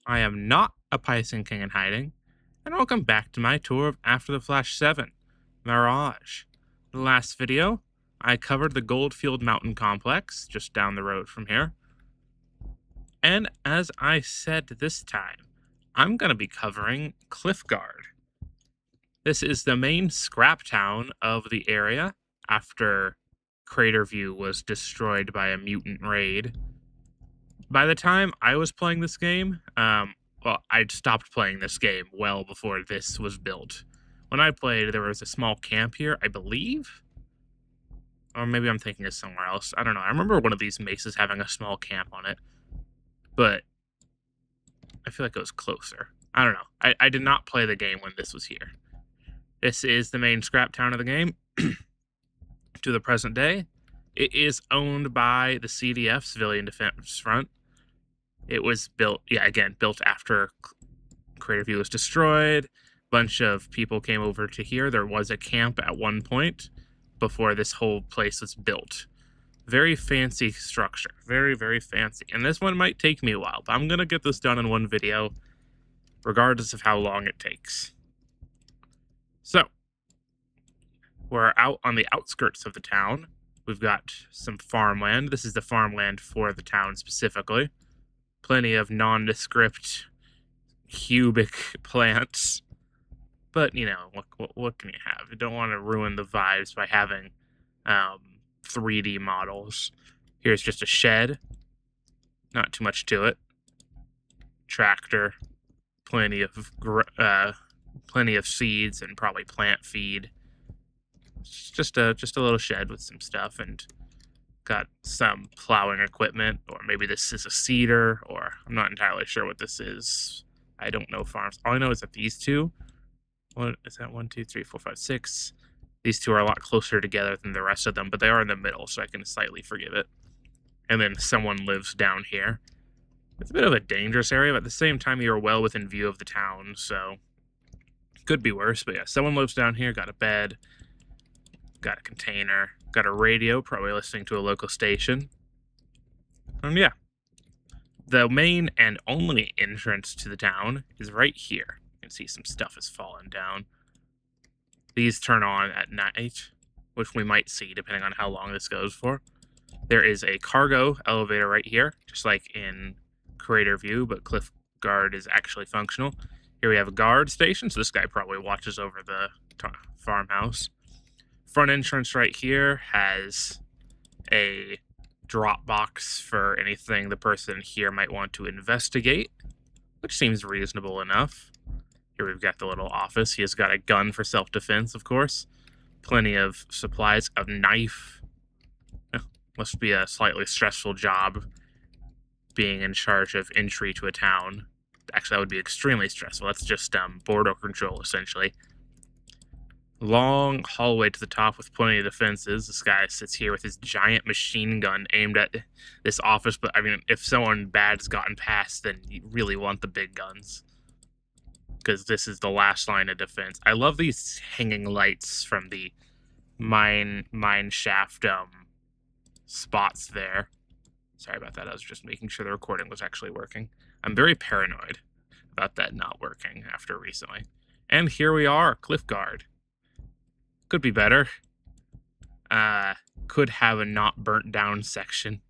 I am not a Python King in hiding, and welcome back to my tour of After the Flash 7, Mirage. In the last video, I covered the Goldfield Mountain Complex, just down the road from here. And as I said this time, I'm going to be covering Cliffguard. This is the main scrap town of the area after Craterview was destroyed by a mutant raid. By the time I was playing this game, I'd stopped playing this game well before this was built. When I played, there was a small camp here, I believe? Or maybe I'm thinking of somewhere else. I don't know. I remember one of these mesas having a small camp on it. But I feel like it was closer. I don't know. I did not play the game when this was here. This is the main scrap town of the game. To the present day. It is owned by the CDF, Civilian Defense Front. It was built, built after Craterview was destroyed. A bunch of people came over to here. There was a camp at one point before this whole place was built. Very fancy structure. Very, very fancy. And this one might take me a while, but I'm going to get this done in one video, regardless of how long it takes. So, we're out on the outskirts of the town. We've got some farmland. This is the farmland for the town specifically. Plenty of nondescript cubic plants. But, you know, what can you have? You don't want to ruin the vibes by having 3D models. Here's just a shed. Not too much to it. Tractor. Plenty of seeds and probably plant feed. It's just a little shed with some stuff, and got some plowing equipment, or maybe this is a seeder, or I'm not entirely sure what this is. I don't know farms. All I know is that these two, what is that? 1, 2, 3, 4, 5, 6. These two are a lot closer together than the rest of them, but they are in the middle, so I can slightly forgive it. And then someone lives down here. It's a bit of a dangerous area, but at the same time, you're well within view of the town, so could be worse. But yeah, someone lives down here, got a bed. Got a container, got a radio, probably listening to a local station. And yeah, the main and only entrance to the town is right here. You can see some stuff has fallen down. These turn on at night, which we might see depending on how long this goes for. There is a cargo elevator right here, just like in Craterview, but Cliffguard is actually functional. Here we have a guard station, so this guy probably watches over the farmhouse. Front entrance right here has a drop box for anything the person here might want to investigate, which seems reasonable enough. Here we've got the little office. He has got a gun for self-defense, of course. Plenty of supplies, a knife. Must be a slightly stressful job being in charge of entry to a town. Actually, that would be extremely stressful. That's just border control, essentially. Long hallway to the top with plenty of defenses. This guy sits here with his giant machine gun aimed at this office, but I mean, if someone bad's gotten past, then you really want the big guns, because this is the last line of defense. I love these hanging lights from the mine shaft spots there. Sorry about that. I was just making sure the recording was actually working. I'm very paranoid about that not working after recently. And here we are, Cliffguard. Could be better. Could have a not burnt down section.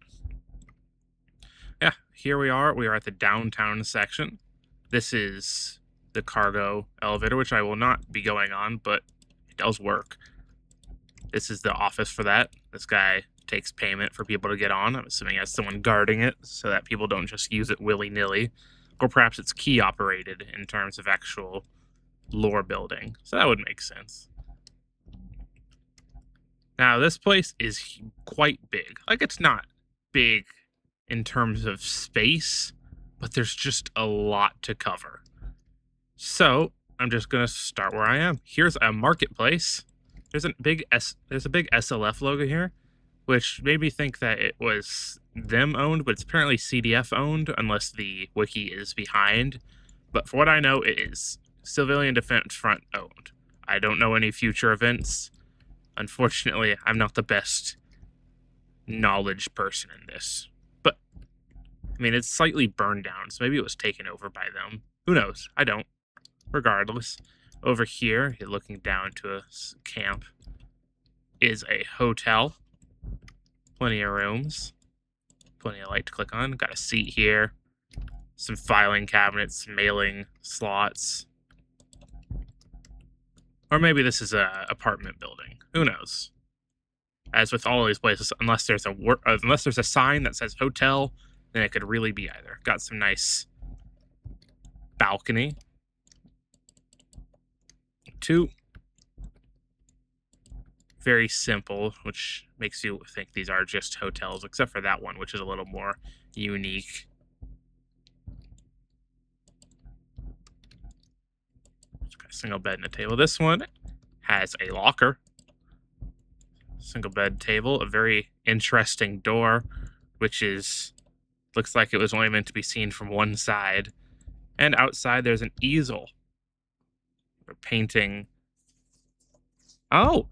Yeah, here we are. We are at the downtown section. This is the cargo elevator, which I will not be going on, but it does work. This is the office for that. This guy takes payment for people to get on. I'm assuming he has someone guarding it so that people don't just use it willy-nilly. Or perhaps it's key operated in terms of actual lore building. So that would make sense. Now, this place is quite big. Like, it's not big in terms of space, but there's just a lot to cover. So, I'm just going to start where I am. Here's a marketplace. There's a big SLF logo here, which made me think that it was them owned, but it's apparently CDF owned, unless the wiki is behind. But for what I know, it is Civilian Defense Front owned. I don't know any future events. Unfortunately, I'm not the best knowledge person in this. But I mean, it's slightly burned down, so maybe it was taken over by them. Who knows? I don't. Regardless, over here, you're looking down to a camp, is a hotel. Plenty of rooms. Plenty of light to click on. Got a seat here. Some filing cabinets, mailing slots. Or maybe this is a apartment building. Who knows? As with all these places, unless there's a sign that says hotel, then it could really be either. Got some nice balcony. 2. Very simple, which makes you think these are just hotels, except for that one, which is a little more unique. Got a single bed and a table. This one has a locker. Single bed table, a very interesting door, which looks like it was only meant to be seen from one side. And outside there's an easel. We're painting. Oh,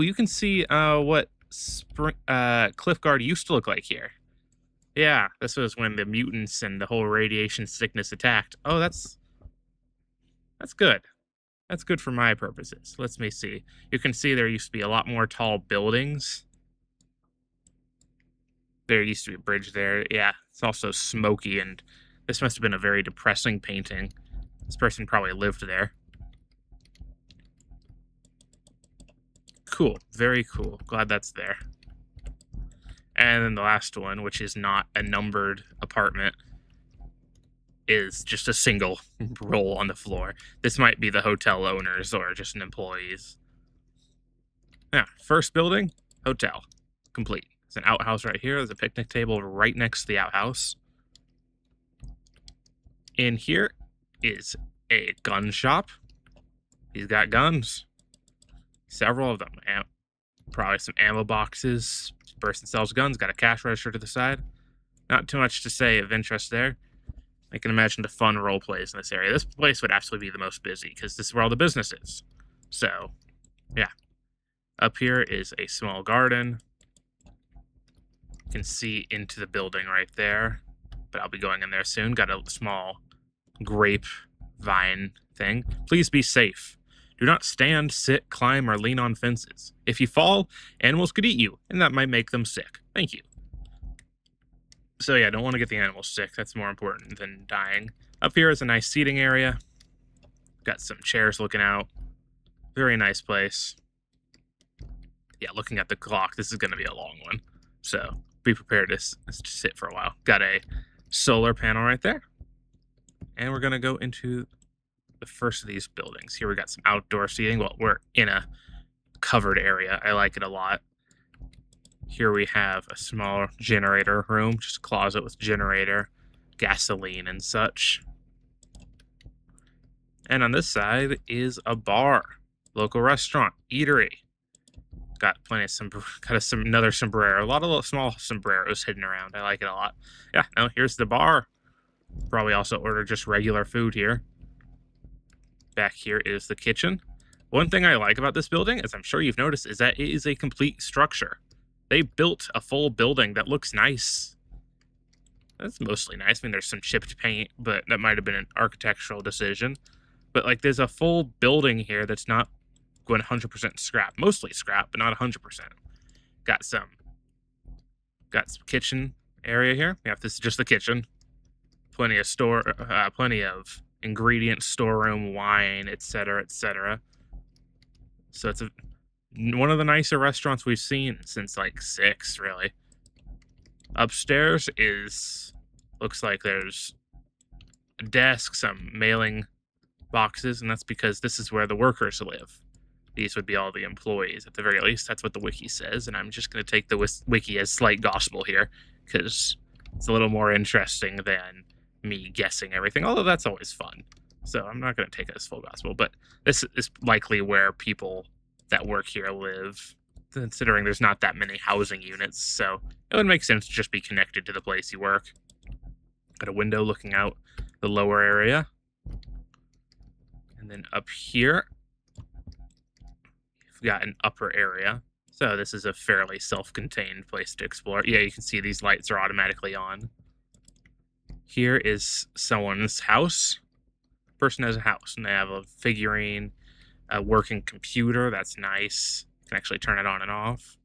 you can see what Cliffguard used to look like here. Yeah, this was when the mutants and the whole radiation sickness attacked. Oh, that's good. That's good for my purposes. Let me see. You can see there used to be a lot more tall buildings. There used to be a bridge there. Yeah, it's also smoky, and this must have been a very depressing painting. This person probably lived there. Cool. Very cool. Glad that's there. And then the last one, which is not a numbered apartment, is just a single roll on the floor. This might be the hotel owners or just an employees. Yeah, first building, hotel, complete. There's an outhouse right here. There's a picnic table right next to the outhouse. In here is a gun shop. He's got guns. Several of them. Probably some ammo boxes. This person sells guns. Got a cash register to the side. Not too much to say of interest there. I can imagine the fun role plays in this area. This place would absolutely be the most busy because this is where all the business is. So, yeah. Up here is a small garden. You can see into the building right there, but I'll be going in there soon. Got a small grape vine thing. Please be safe. Do not stand, sit, climb, or lean on fences. If you fall, animals could eat you, and that might make them sick. Thank you. So yeah, don't want to get the animals sick. That's more important than dying. Up here is a nice seating area. Got some chairs looking out. Very nice place. Yeah, looking at the clock, this is going to be a long one. So be prepared to sit for a while. Got a solar panel right there. And we're going to go into the first of these buildings. Here we got some outdoor seating. Well, we're in a covered area. I like it a lot. Here we have a small generator room, just a closet with generator, gasoline, and such. And on this side is a bar, local restaurant, eatery. Got plenty of another sombrero. A lot of little small sombreros hidden around. I like it a lot. Yeah, no, here's the bar. Probably also order just regular food here. Back here is the kitchen. One thing I like about this building, as I'm sure you've noticed, is that it is a complete structure. They built a full building that looks nice. That's mostly nice. I mean, there's some chipped paint, but that might have been an architectural decision. But, like, there's a full building here that's not 100% scrap. Mostly scrap, but not 100%. Got some kitchen area here. Yeah, this is just the kitchen. Plenty of ingredients, storeroom, wine, etc., etc. So it's one of the nicer restaurants we've seen since like 6, really. Upstairs looks like there's a desk, some mailing boxes, and that's because this is where the workers live. These would be all the employees, at the very least. That's what the wiki says, and I'm just going to take the wiki as slight gospel here, because it's a little more interesting than me guessing everything, although that's always fun. So I'm not going to take it as full gospel, but this is likely where people that work here live, considering there's not that many housing units, so it would make sense to just be connected to the place you work. Got a window looking out the lower area. And then up here, you've got an upper area. So this is a fairly self-contained place to explore. Yeah, you can see these lights are automatically on. Here is someone's house. Person has a house, and they have a figurine, a working computer. That's nice. You can actually turn it on and off.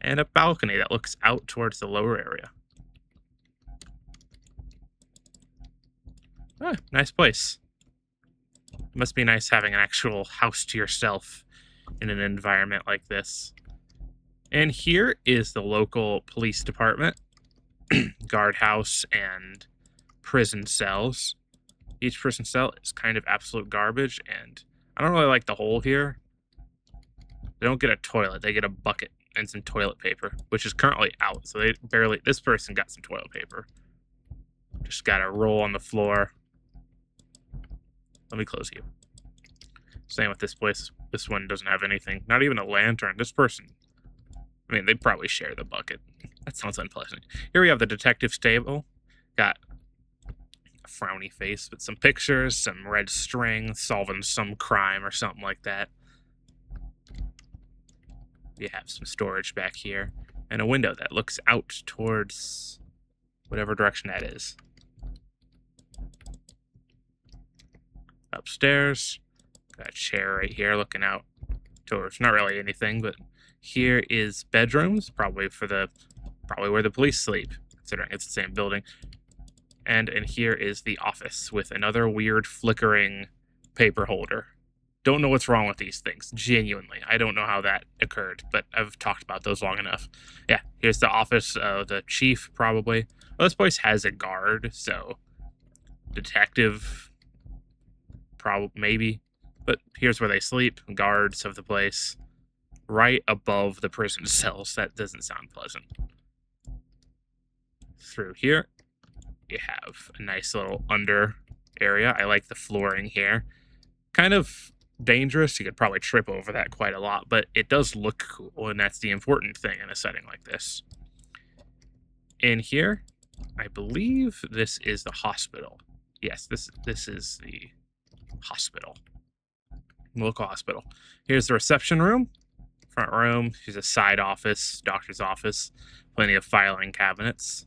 And a balcony that looks out towards the lower area. Ah, nice place. Must be nice having an actual house to yourself in an environment like this. And here is the local police department, guardhouse, and prison cells. Each prison cell is kind of absolute garbage, and I don't really like the hole here. They don't get a toilet, they get a bucket and some toilet paper, which is currently out, so they barely, this person got some toilet paper. Just got a roll on the floor. Let me close you. Same with this place. This one doesn't have anything. Not even a lantern. This person, I mean, they probably share the bucket. That sounds unpleasant. Here we have the detective's table. Got a frowny face with some pictures, some red string, solving some crime or something like that. We have some storage back here, and a window that looks out towards whatever direction that is. Upstairs, got a chair right here looking out towards, not really anything, but here is bedrooms, probably where the police sleep, considering it's the same building. And here is the office with another weird flickering paper holder. Don't know what's wrong with these things, genuinely. I don't know how that occurred, but I've talked about those long enough. Yeah, here's the office of the chief, probably. Well, this place has a guard, so detective, probably, maybe. But here's where they sleep, guards of the place, right above the prison cells. That doesn't sound pleasant. Through here, you have a nice little under area. I like the flooring here. Kind of dangerous. You could probably trip over that quite a lot, but it does look cool, and that's the important thing in a setting like this. In here, I believe this is the hospital. Yes, this is the hospital. Local hospital. Here's the reception room. Front room. Here's a side office, doctor's office. Plenty of filing cabinets.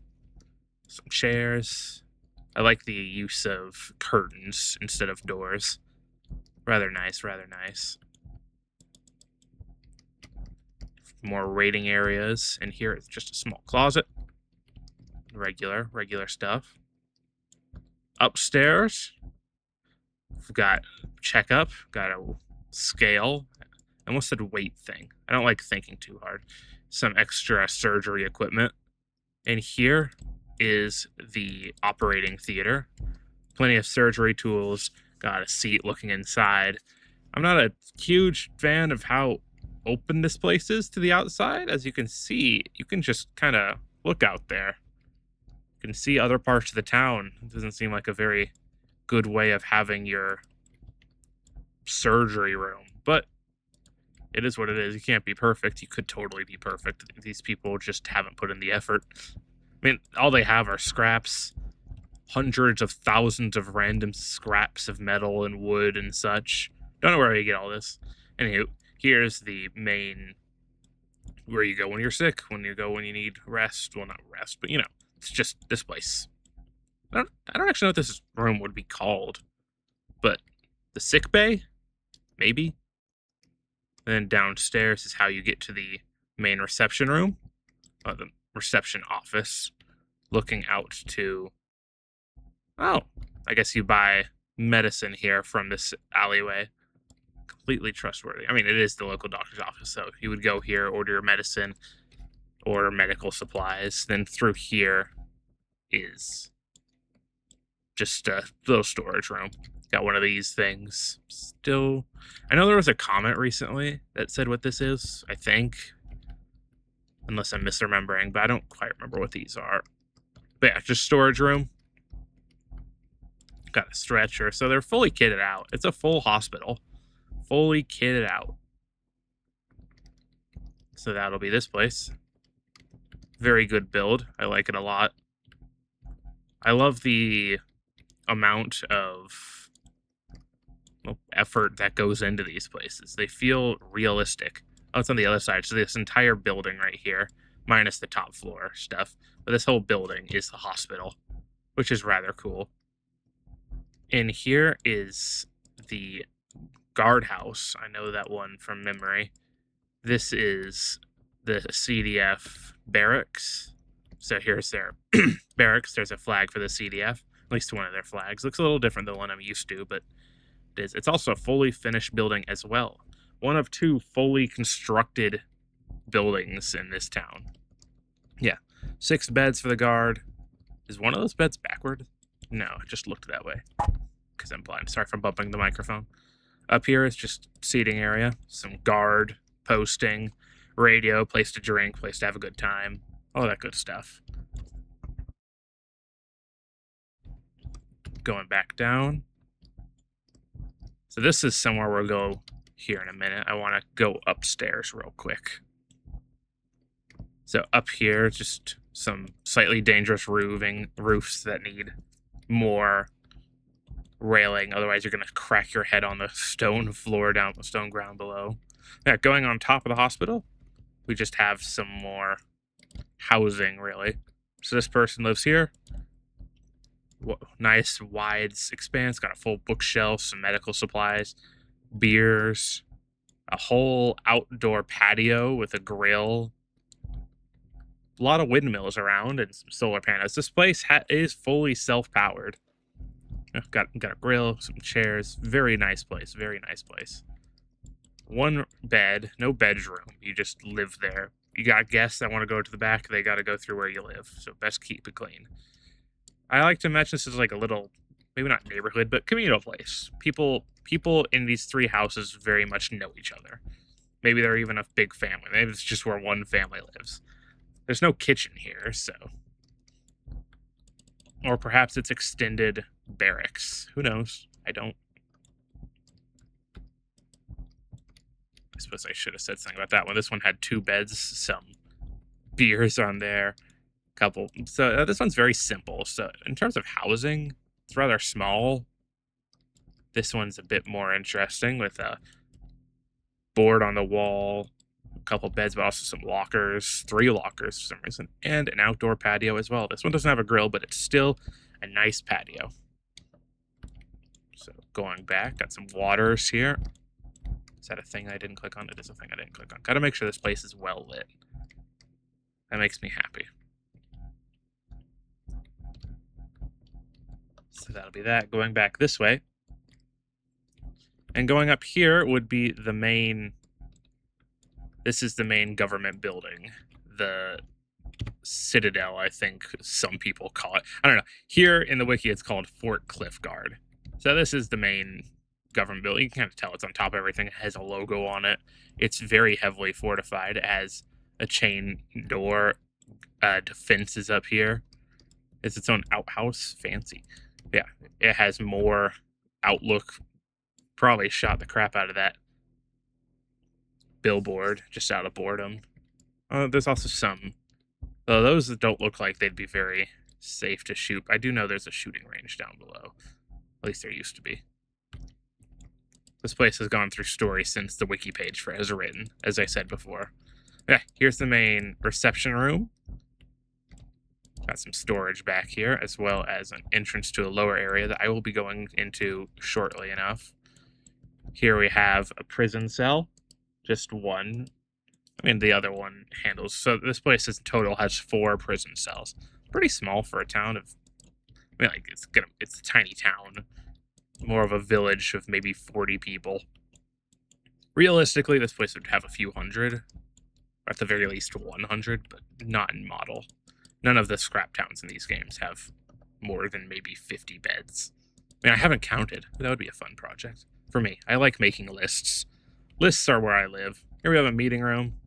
Some chairs. I like the use of curtains instead of doors. Rather nice, rather nice. More waiting areas. And here it's just a small closet. Regular stuff. Upstairs, we've got checkup, got a scale. I almost said weight thing. I don't like thinking too hard. Some extra surgery equipment. And here is the operating theater. Plenty of surgery tools. Got a seat looking inside. I'm not a huge fan of how open this place is to the outside. As you can see, you can just kind of look out there. You can see other parts of the town. It doesn't seem like a very good way of having your surgery room, but it is what it is. You can't be perfect. You could totally be perfect. These people just haven't put in the effort. I mean, all they have are scraps, hundreds of thousands of random scraps of metal and wood and such. Don't know where you get all this. Anywho, here's the main, where you go when you're sick, when you need rest. Well, not rest, but it's just this place. I don't actually know what this room would be called, but the sick bay, maybe. And then downstairs is how you get to the main reception room, the reception office, looking out to, oh, I guess you buy medicine here from this alleyway. Completely trustworthy. I mean, it is the local doctor's office, so you would go here, order your medicine, or medical supplies. Then through here is just a little storage room. Got one of these things. Still, I know there was a comment recently that said what this is, I think. Unless I'm misremembering, but I don't quite remember what these are. But yeah, just storage room. Got a stretcher, so they're fully kitted out. It's a full hospital. Fully kitted out. So that'll be this place. Very good build. I like it a lot. I love the amount of effort that goes into these places. They feel realistic. Oh, it's on the other side. So this entire building right here, minus the top floor stuff, but this whole building is the hospital, which is rather cool. In here is the Guardhouse. I know that one from memory. This is the CDF barracks. So here's their barracks. There's a flag for the CDF, at least one of their flags. Looks a little different than the one I'm used to, but it is. It's also a fully finished building as well. One of 2 fully constructed buildings in this town. Yeah, 6 beds for the guard. Is one of those beds backward? No, it just looked that way because I'm blind. Sorry for bumping the microphone. Up here is just seating area, some guard posting, radio, place to drink, place to have a good time, all that good stuff. Going back down. So this is somewhere we'll go here in a minute. I want to go upstairs real quick. So up here, just some slightly dangerous roofs that need more railing. Otherwise, you're going to crack your head on the stone floor down the stone ground below. Yeah, going on top of the hospital, we just have some more housing, really. So this person lives here. Nice wide expanse, got a full bookshelf, some medical supplies, beers, a whole outdoor patio with a grill, a lot of windmills around, and some solar panels. This place is fully self-powered. Got a grill, some chairs. Very nice place. Very nice place. 1 bed, no bedroom. You just live there. You got guests that want to go to the back. They got to go through where you live. So best keep it clean. I like to imagine this is like a little, maybe not neighborhood, but communal place. People in these 3 houses very much know each other. Maybe they're even a big family. Maybe it's just where one family lives. There's no kitchen here, so. Or perhaps it's extended barracks. Who knows? I don't. I suppose I should have said something about that one. This one had 2 beds, some beers on there, couple. So this one's very simple. So in terms of housing, it's rather small. This one's a bit more interesting with a board on the wall, a couple beds, but also some lockers, 3 lockers for some reason, and an outdoor patio as well. This one doesn't have a grill, but it's still a nice patio. So going back, got some waters here. Is that a thing I didn't click on? It is a thing I didn't click on. Gotta make sure this place is well lit. That makes me happy. So that'll be that. Going back this way. And going up here would be the main... This is the main government building. The Citadel, I think some people call it. I don't know. Here in the wiki, it's called Fort Cliffguard. So this is the main government building. You can kind of tell it's on top of everything. It has a logo on it. It's very heavily fortified as a chain door. Defense is up here. It's its own outhouse. Fancy. Yeah, it has more outlook. Probably shot the crap out of that billboard just out of boredom. There's also some. Those that don't look like they'd be very safe to shoot. I do know there's a shooting range down below. At least there used to be. This place has gone through story since the wiki page for has written, as I said before. Yeah, here's the main reception room. Got some storage back here, as well as an entrance to a lower area that I will be going into shortly enough. Here we have a prison cell. Just one. I mean, the other one handles... So this place in total has 4 prison cells. Pretty small for a town of... I mean, like, it's a tiny town. More of a village of maybe 40 people. Realistically, this place would have a few hundred. Or at the very least 100, but not in model. None of the scrap towns in these games have more than maybe 50 beds. I mean, I haven't counted, but that would be a fun project. For me, I like making lists. Lists are where I live. Here we have a meeting room.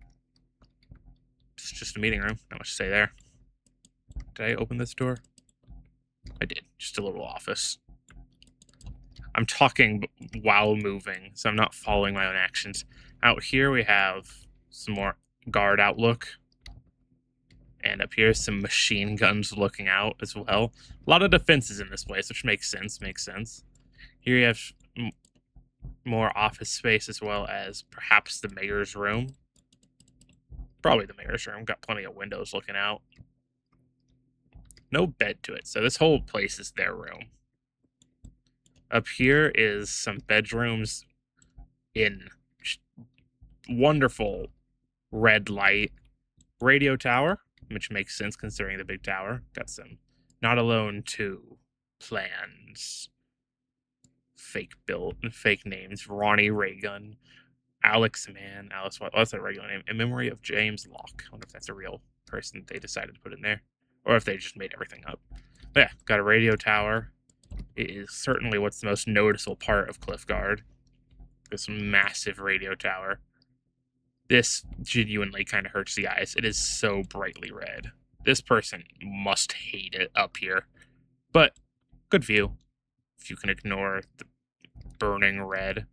It's just a meeting room. Not much to say there. Did I open this door? I did. Just a little office. I'm talking while moving, so I'm not following my own actions. Out here we have some more guard outlook. And up here, some machine guns looking out as well. A lot of defenses in this place, which makes sense. Here you have more office space as well as perhaps the mayor's room. Probably the mayor's room. Got plenty of windows looking out. no bed to it. So this whole place is their room. Up here is some bedrooms in wonderful red light. Radio tower, which makes sense considering the big tower. Got some Not Alone 2 plans. Fake names. Ronnie Raygun. Alex Mann. Alice, what? That's a regular name. In memory of James Locke. I wonder if that's a real person that they decided to put in there. Or if they just made everything up. But yeah, got a radio tower. It is certainly what's the most noticeable part of Cliffguard. This massive radio tower. This genuinely kind of hurts the eyes. It is so brightly red. This person must hate it up here. But good view, if you can ignore the burning red.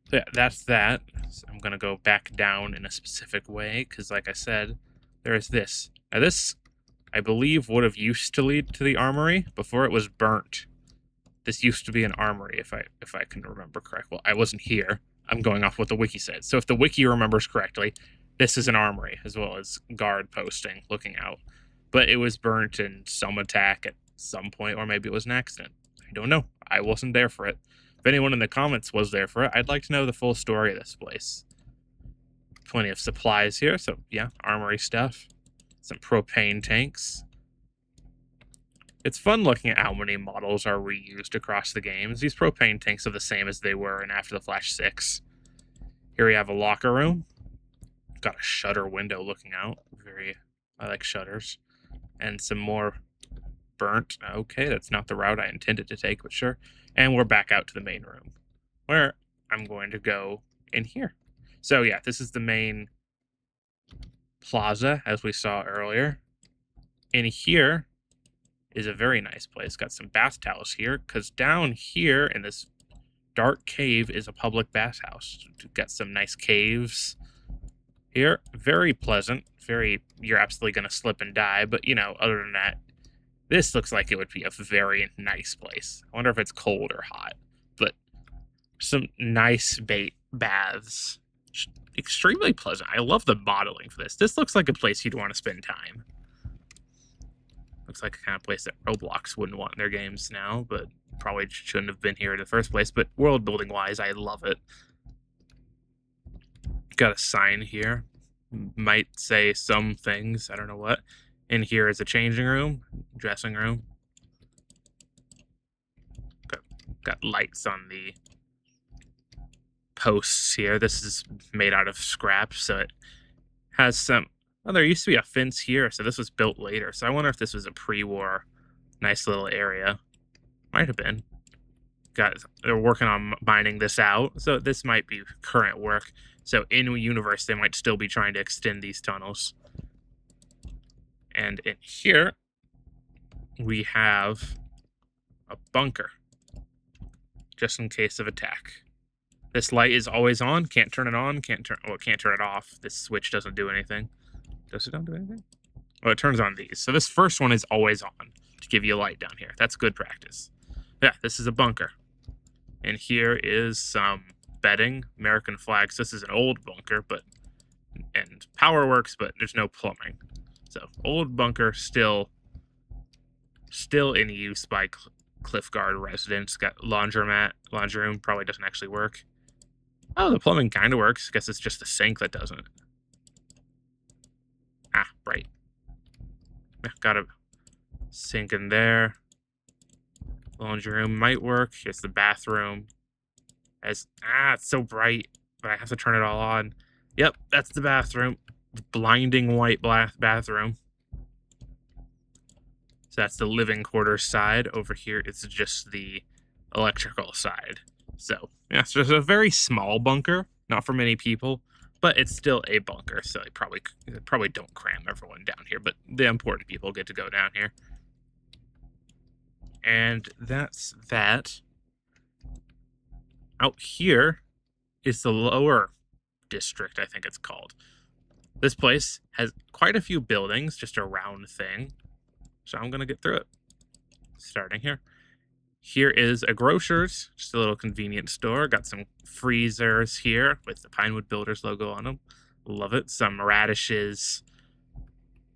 So yeah, that's that. So I'm going to go back down in a specific way, because like I said, there's this. Now this, I believe, would have used to lead to the armory before it was burnt. This used to be an armory, if I can remember correctly. Well, I wasn't here. I'm going off what the wiki said. So if the wiki remembers correctly, this is an armory, as well as guard posting, looking out. But it was burnt in some attack at some point, or maybe it was an accident. I don't know. I wasn't there for it. If anyone in the comments was there for it, I'd like to know the full story of this place. Plenty of supplies here, so yeah, armory stuff. Some propane tanks. It's fun looking at how many models are reused across the games. These propane tanks are the same as they were in After the Flash 6. Here we have a locker room. Got a shutter window looking out. I like shutters. And some more burnt. Okay, that's not the route I intended to take, but sure. And we're back out to the main room, where I'm going to go in here. So yeah, this is the main plaza, as we saw earlier. In here is a very nice place. Got some bath towels here, because down here in this dark cave is a public bathhouse. Got some nice caves here. Very pleasant. You're absolutely going to slip and die, but, you know, other than that, this looks like it would be a very nice place. I wonder if it's cold or hot, but some nice baths. Extremely pleasant. I love the modeling for this. This looks like a place you'd want to spend time. Looks like a kind of place that Roblox wouldn't want in their games now, but probably shouldn't have been here in the first place. But world building wise, I love it. Got a sign here. Might say some things. I don't know what. In here is a changing room, dressing room. Got lights on the posts here. This is made out of scrap, so it has some... Oh, there used to be a fence here, so this was built later. So I wonder if this was a pre-war nice little area. Might have been. They're working on mining this out, so this might be current work. So in universe, they might still be trying to extend these tunnels. And in here, we have a bunker, just in case of attack. This light is always on. Can't turn it on. Can't turn it off. This switch doesn't do anything. Does it not do anything? Well, it turns on these. So this first one is always on to give you a light down here. That's good practice. Yeah, this is a bunker. And here is some bedding, American flags. This is an old bunker, and power works, but there's no plumbing. So old bunker, still in use by Cliffguard residents. Got laundry room, probably doesn't actually work. Oh, the plumbing kind of works. Guess it's just the sink that doesn't. Ah, right. Got a sink in there. Laundry room might work. Here's the bathroom. It's so bright, but I have to turn it all on. Yep, that's the bathroom. Blinding white bathroom. So that's the living quarters side. Over here, it's just the electrical side. So, yeah, it's just a very small bunker. Not for many people, but it's still a bunker. So they probably don't cram everyone down here, but the important people get to go down here. And that's that. Out here is the lower district, I think it's called. This place has quite a few buildings, just a round thing. So I'm going to get through it. Starting here. Here is a Grocer's, just a little convenience store. Got some freezers here with the Pinewood Builders logo on them. Love it. Some radishes,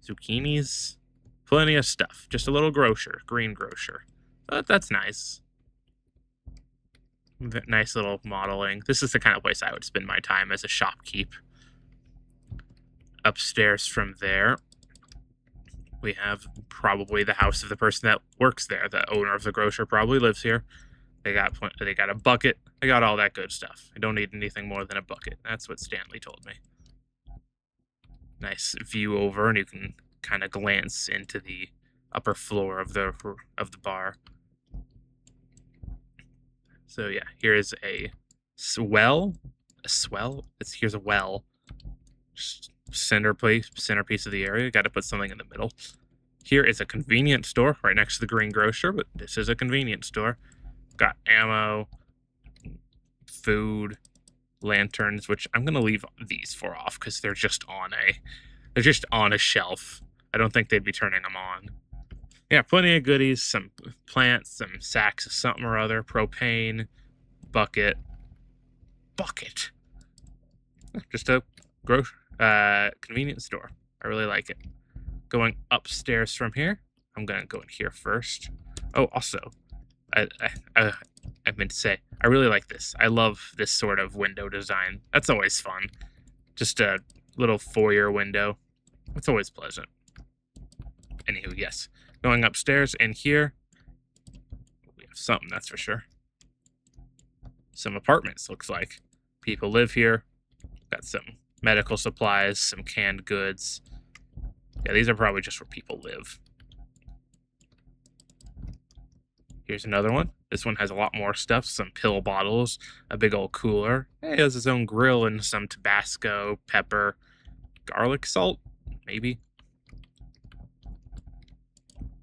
zucchinis, Plenty of stuff. Just a little grocer, green grocer. But that's nice. Nice little modeling. This is the kind of place I would spend my time as a shopkeep. Upstairs from there, we have probably the house of the person that works there. The owner of the grocer probably lives here. They got a bucket. They got all that good stuff. I don't need anything more than a bucket. That's what Stanley told me. Nice view over, and you can kind of glance into the upper floor of the bar. So yeah, here is a well. Here's a well. Centerpiece of the area. Got to put something in the middle. Here is a convenience store right next to the green grocer, but this is a convenience store. Got ammo, food, lanterns, which I'm gonna leave these four off because they're just on a shelf. I don't think they'd be turning them on. Yeah, plenty of goodies, some plants, some sacks of something or other, propane, bucket. Just a convenience store. I really like it. Going upstairs from here, I'm gonna go in here first. Oh, also, I meant to say, I really like this. I love this sort of window design. That's always fun. Just a little foyer window. It's always pleasant. Anywho, yes. Going upstairs, and here, we have something, that's for sure. Some apartments, looks like. People live here. Got some medical supplies, some canned goods. Yeah, these are probably just where people live. Here's another one. This one has a lot more stuff. Some pill bottles, a big old cooler. It has its own grill and some Tabasco, pepper, garlic salt, maybe.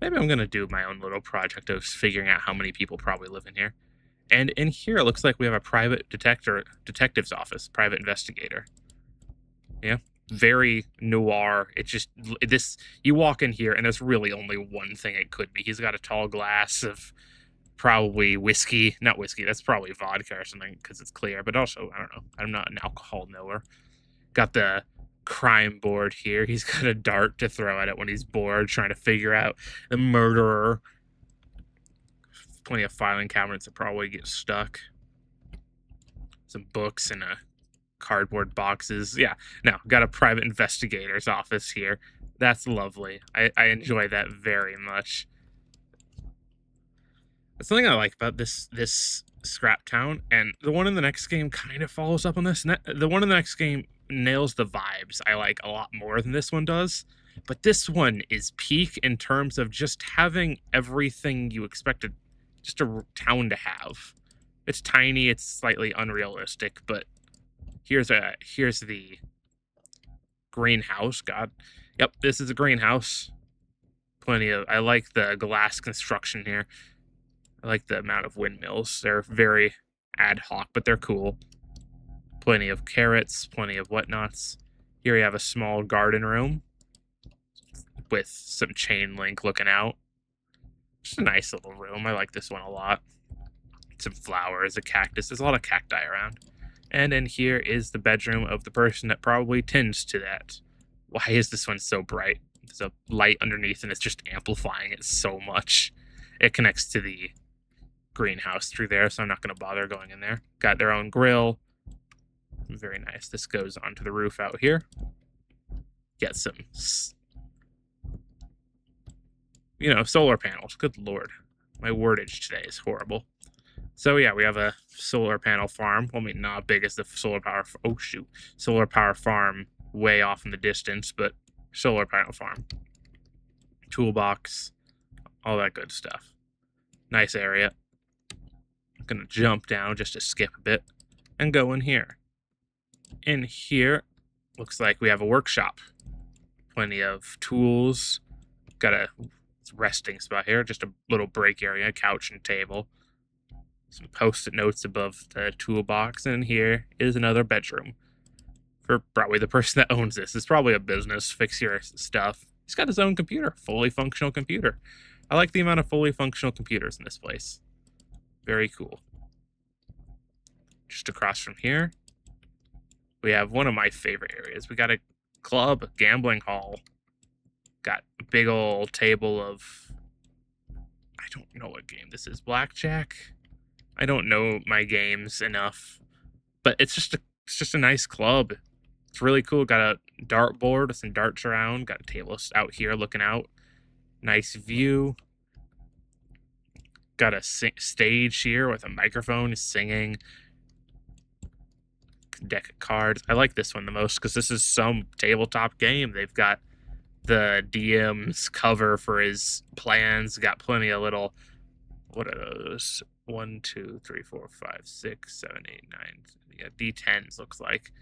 Maybe I'm going to do my own little project of figuring out how many people probably live in here. And in here, it looks like we have a private detective's office, private investigator. Yeah, very noir. It's just this. You walk in here, and there's really only one thing it could be. He's got a tall glass of probably whiskey, not whiskey. That's probably vodka or something because it's clear. But also, I don't know. I'm not an alcohol knower. Got the crime board here. He's got a dart to throw at it when he's bored, trying to figure out the murderer. Plenty of filing cabinets that probably get stuck. Some books and cardboard boxes. Yeah, no, got a private investigator's office here. That's lovely. I enjoy that very much. That's something I like about this scraptown, and the one in the next game kind of follows up on this. The one in the next game nails the vibes I like a lot more than this one does. But this one is peak in terms of just having everything you expected just a town to have. It's tiny, it's slightly unrealistic, but here's the greenhouse. God, yep, this is a greenhouse. I like the glass construction here. I like the amount of windmills. They're very ad hoc, but they're cool. Plenty of carrots, plenty of whatnots. Here we have a small garden room with some chain link looking out. Just a nice little room. I like this one a lot. Some flowers, a cactus. There's a lot of cacti around. And in here is the bedroom of the person that probably tends to that. Why is this one so bright? There's a light underneath and it's just amplifying it so much. It connects to the greenhouse through there, so I'm not going to bother going in there. Got their own grill. Very nice. This goes onto the roof out here. Get some, solar panels. Good lord. My wordage today is horrible. So yeah, we have a solar panel farm. Well, I mean, not big as the solar power farm way off in the distance, but solar panel farm. Toolbox, all that good stuff. Nice area. I'm gonna jump down just to skip a bit and go in here. In here, looks like we have a workshop. Plenty of tools. Got a resting spot here, just a little break area, couch and table. Some post-it notes above the toolbox, and here is another bedroom for probably the person that owns this. It's probably a business, fix your stuff. He's got his own computer, fully functional computer. I like the amount of fully functional computers in this place. Very cool. Just across from here, we have one of my favorite areas. We got a club, gambling hall. Got a big old table of, I don't know what game this is, blackjack? I don't know my games enough, but it's just a nice club. It's really cool. Got a dartboard with some darts around. Got a table out here looking out. Nice view. Got a stage here with a microphone singing. Deck of cards. I like this one the most because this is some tabletop game. They've got the DM's cover for his plans. Got plenty of little, what are those? 1, 2, 3, 4, 5, 6, 7, 8, 9. Yeah, D10s looks like.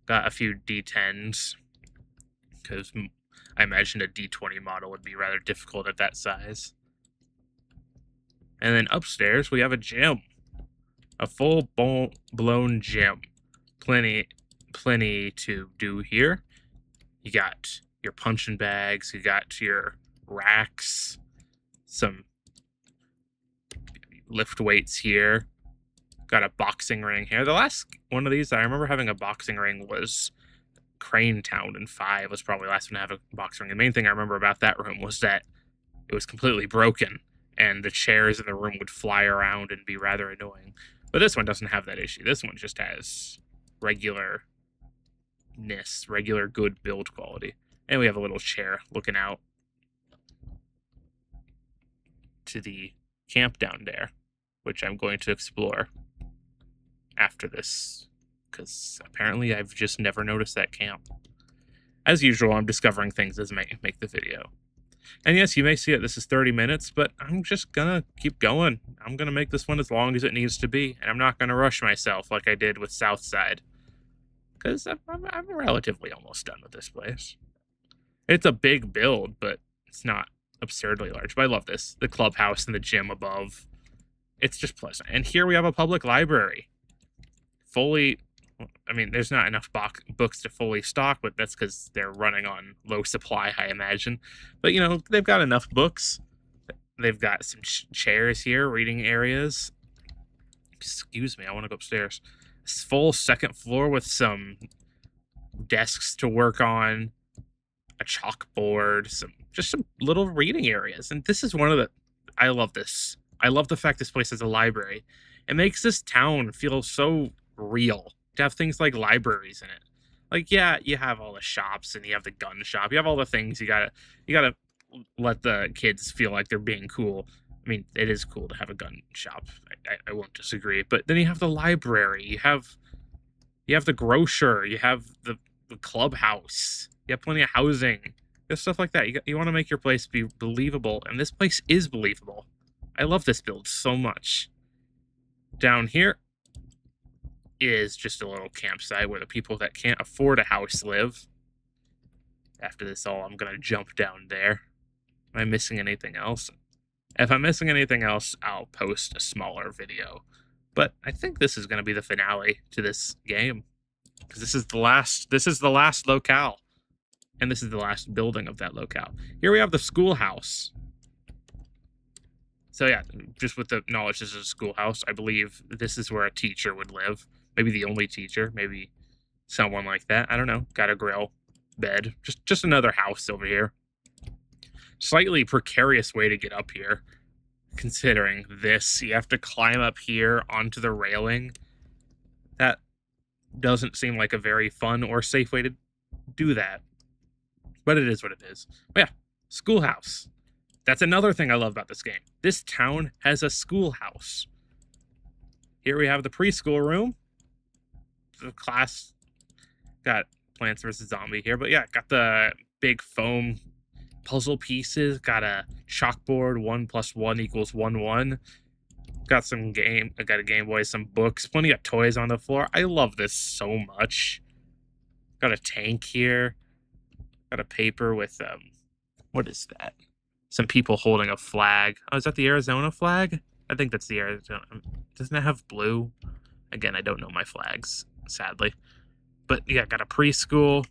Got a few D10s because I imagine a D20 model would be rather difficult at that size. And then upstairs we have a gym, a full-blown gym. Plenty to do here. You got your punching bags, you got your racks, some lift weights here. Got a boxing ring here. The last one of these I remember having a boxing ring was Craterview in 5 was probably the last one to have a boxing ring. The main thing I remember about that room was that it was completely broken and the chairs in the room would fly around and be rather annoying. But this one doesn't have that issue. This one just has regular good build quality. And we have a little chair looking out to the camp down there, which I'm going to explore after this, because apparently I've just never noticed that camp. As usual, I'm discovering things as I make the video. And yes, you may see it, this is 30 minutes, but I'm just gonna keep going. I'm gonna make this one as long as it needs to be, and I'm not gonna rush myself like I did with Southside, because I'm relatively almost done with this place. It's a big build, but it's not absurdly large. But I love this. The clubhouse and the gym above. It's just pleasant. And here we have a public library. I mean, there's not enough books to fully stock, but that's because they're running on low supply, I imagine. But, you know, they've got enough books. They've got some chairs here, reading areas. Excuse me, I want to go upstairs. This full second floor with some desks to work on, a chalkboard, some little reading areas. And this is one of the... I love this. I love the fact this place has a library. It makes this town feel so real to have things like libraries in it. Like, yeah, you have all the shops and you have the gun shop. You have all the things. You gotta let the kids feel like they're being cool. I mean, it is cool to have a gun shop. I won't disagree. But then you have the library. You have the grocer. You have the clubhouse. You have plenty of housing. There's stuff like that. You want to make your place be believable, and this place is believable. I love this build so much. Down here is just a little campsite where the people that can't afford a house live. After this all, I'm going to jump down there. Am I missing anything else? If I'm missing anything else, I'll post a smaller video. But I think this is going to be the finale to this game, because this is the last locale. And this is the last building of that locale. Here we have the schoolhouse. So yeah, just with the knowledge this is a schoolhouse, I believe this is where a teacher would live. Maybe the only teacher, maybe someone like that. I don't know. Got a grill, bed, just another house over here. Slightly precarious way to get up here, considering this. You have to climb up here onto the railing. That doesn't seem like a very fun or safe way to do that. But it is what it is. But yeah, schoolhouse. That's another thing I love about this game. This town has a schoolhouse. Here we have the preschool room. The class got Plants vs. Zombie here. But yeah, got the big foam puzzle pieces. Got a chalkboard. 1 + 1 = 1 1. Got some game. I got a Game Boy, some books. Plenty of toys on the floor. I love this so much. Got a tank here. Got a paper with what is that? Some people holding a flag. Oh, is that the Arizona flag? I think that's the Arizona. Doesn't it have blue? Again, I don't know my flags, sadly. But yeah, got a preschool.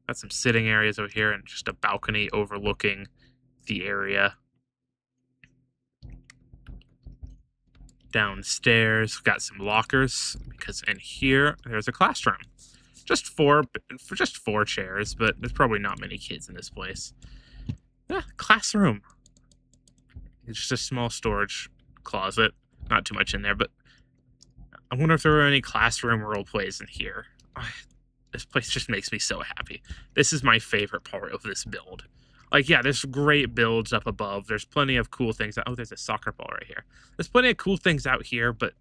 Got some sitting areas over here and just a balcony overlooking the area. Downstairs, got some lockers because in here there's a classroom. Just four chairs, but there's probably not many kids in this place. Classroom. It's just a small storage closet. Not too much in there, but I wonder if there are any classroom role plays in here. This place just makes me so happy. This is my favorite part of this build. Like, yeah, there's great builds up above. There's plenty of cool things. Oh, there's a soccer ball right here. There's plenty of cool things out here, but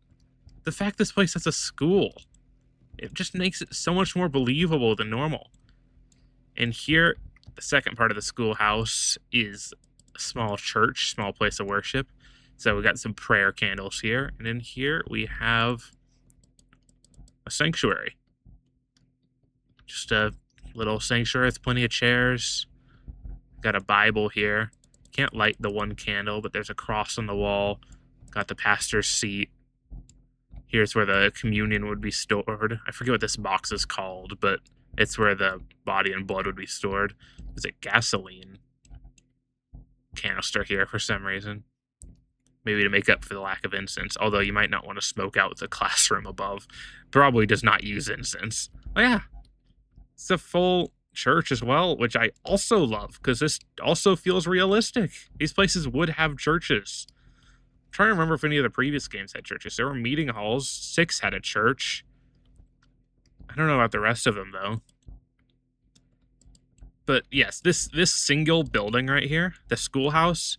the fact this place has a school, it just makes it so much more believable than normal. And here, the second part of the schoolhouse is a small church, small place of worship. So we got some prayer candles here. And in here, we have a sanctuary. Just a little sanctuary with plenty of chairs. Got a Bible here. Can't light the one candle, but there's a cross on the wall. Got the pastor's seat. Here's where the communion would be stored. I forget what this box is called, but it's where the body and blood would be stored. There's a gasoline canister here for some reason. Maybe to make up for the lack of incense, although you might not want to smoke out the classroom above. Probably does not use incense. Oh yeah, it's a full church as well, which I also love, because this also feels realistic. These places would have churches. I'm trying to remember if any of the previous games had churches. There were meeting halls. 6 had a church. I don't know about the rest of them, though. But yes, this single building right here, the schoolhouse,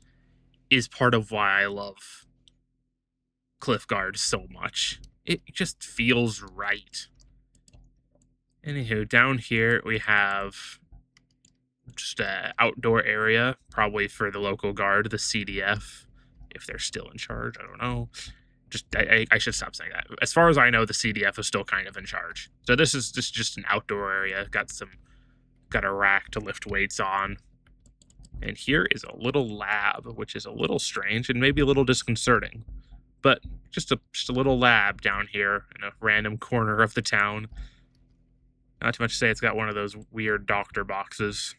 is part of why I love Cliffguard so much. It just feels right. Anywho, down here we have just an outdoor area, probably for the local guard, the CDF, if they're still in charge. I don't know. I should stop saying that. As far as I know, the CDF is still kind of in charge. So this is just an outdoor area. Got a rack to lift weights on. And here is a little lab, which is a little strange and maybe a little disconcerting. But just a little lab down here in a random corner of the town. Not too much to say, it's got one of those weird doctor boxes.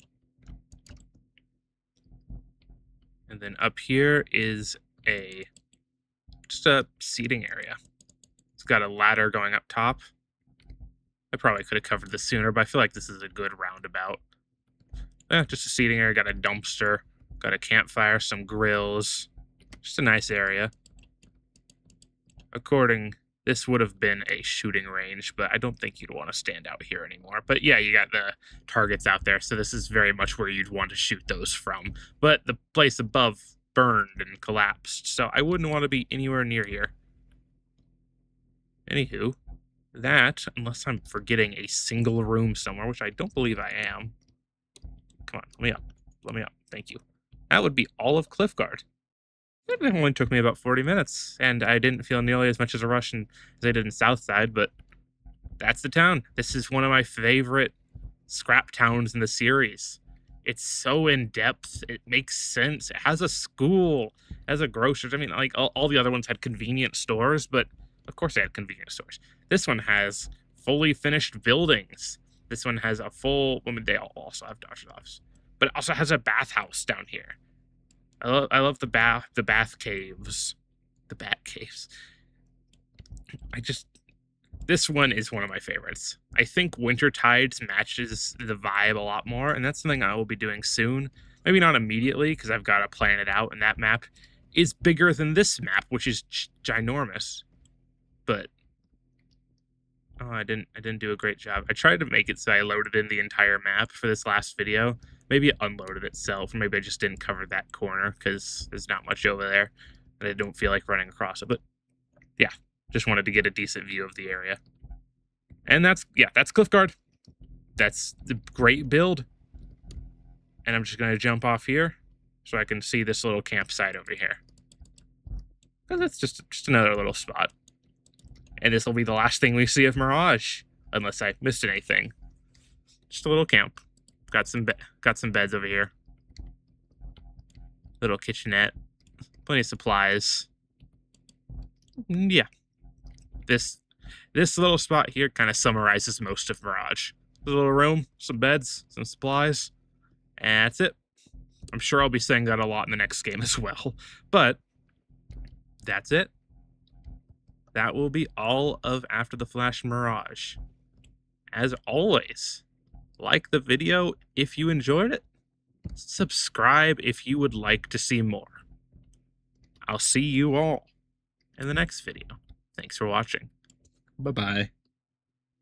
And then up here is just a seating area. It's got a ladder going up top. I probably could have covered this sooner, but I feel like this is a good roundabout. Just a seating area, got a dumpster, got a campfire, some grills. Just a nice area. This would have been a shooting range, but I don't think you'd want to stand out here anymore. But yeah, you got the targets out there, so this is very much where you'd want to shoot those from. But the place above burned and collapsed, so I wouldn't want to be anywhere near here. Anywho, that, unless I'm forgetting a single room somewhere, which I don't believe I am. Come on, let me up. Let me up. Thank you. That would be all of Cliffguard. It only took me about 40 minutes, and I didn't feel nearly as much as a rush as I did in Southside, but that's the town. This is one of my favorite scrap towns in the series. It's so in-depth. It makes sense. It has a school, it has a grocer. I mean, like, all the other ones had convenience stores, but of course they had convenience stores. This one has fully finished buildings. This one has a full... Well, they also have doctor's office, but it also has a bathhouse down here. I love the bath caves. The bat caves. This one is one of my favorites. I think Wintertides matches the vibe a lot more, and that's something I will be doing soon. Maybe not immediately, because I've got to plan it out, and that map is bigger than this map, which is ginormous. But oh, I didn't do a great job. I tried to make it so I loaded in the entire map for this last video. Maybe it unloaded itself, or maybe I just didn't cover that corner because there's not much over there, and I don't feel like running across it. But yeah, just wanted to get a decent view of the area. And that's Cliffguard. That's the great build. And I'm just going to jump off here so I can see this little campsite over here. Because that's just another little spot. And this will be the last thing we see of Mirage, unless I missed anything. Just a little camp. Got some beds over here. Little kitchenette. Plenty of supplies. Yeah. This little spot here kind of summarizes most of Mirage. A little room, some beds, some supplies, and that's it. I'm sure I'll be saying that a lot in the next game as well. But that's it. That will be all of After the Flash Mirage. As always, like the video if you enjoyed it. subscribe if you would like to see more. I'll see you all in the next video. Thanks for watching. Bye-bye.